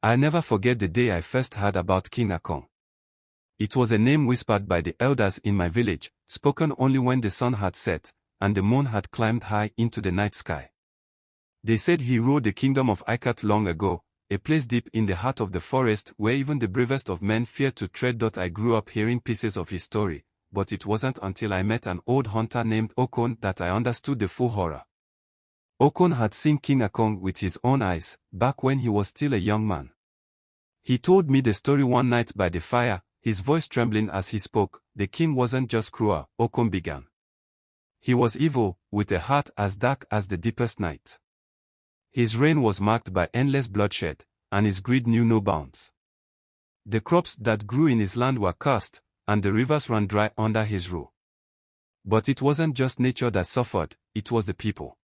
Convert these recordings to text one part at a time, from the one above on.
I'll never forget the day I first heard about King Akon. It was a name whispered by the elders in my village, spoken only when the sun had set, and the moon had climbed high into the night sky. They said he ruled the kingdom of Ikot long ago, a place deep in the heart of the forest where even the bravest of men feared to tread. I grew up hearing pieces of his story, but it wasn't until I met an old hunter named Okon that I understood the full horror. Okon had seen King Akon with his own eyes, back when he was still a young man. He told me the story one night by the fire, his voice trembling as he spoke. The king wasn't just cruel, Okon began. He was evil, with a heart as dark as the deepest night. His reign was marked by endless bloodshed, and his greed knew no bounds. The crops that grew in his land were cursed, and the rivers ran dry under his rule. But it wasn't just nature that suffered, it was the people.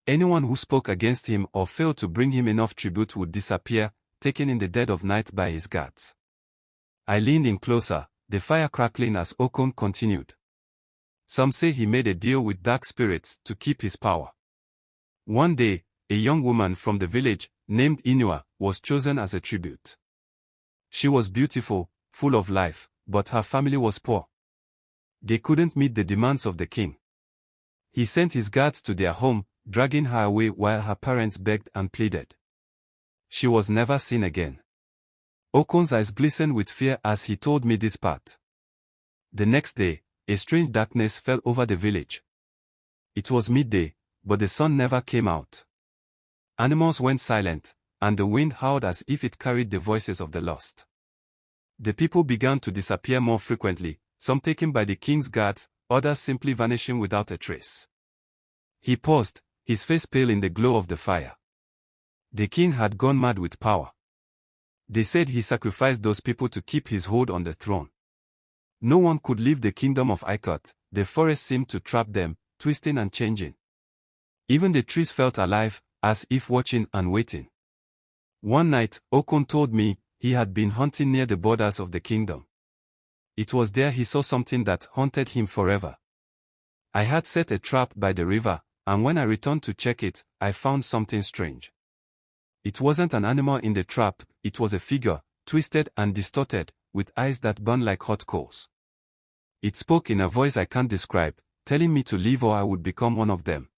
Anyone who spoke against him or failed to bring him enough tribute would disappear, taken in the dead of night by his guards. I leaned in closer, the fire crackling as Okon continued. Some say he made a deal with dark spirits to keep his power. One day, a young woman from the village, named Inua, was chosen as a tribute. She was beautiful, full of life, but her family was poor. They couldn't meet the demands of the king. He sent his guards to their home, dragging her away while her parents begged and pleaded. She was never seen again. Okon's eyes glistened with fear as he told me this part. The next day, a strange darkness fell over the village. It was midday, but the sun never came out. Animals went silent, and the wind howled as if it carried the voices of the lost. The people began to disappear more frequently, some taken by the king's guards, others simply vanishing without a trace. He paused, his face pale in the glow of the fire. The king had gone mad with power. They said he sacrificed those people to keep his hold on the throne. No one could leave the kingdom of Ikot. The forest seemed to trap them, twisting and changing. Even the trees felt alive, as if watching and waiting. One night, Okon told me he had been hunting near the borders of the kingdom. It was there he saw something that haunted him forever. I had set a trap by the river, and when I returned to check it, I found something strange. It wasn't an animal in the trap, it was a figure, twisted and distorted, with eyes that burned like hot coals. It spoke in a voice I can't describe, telling me to leave or I would become one of them.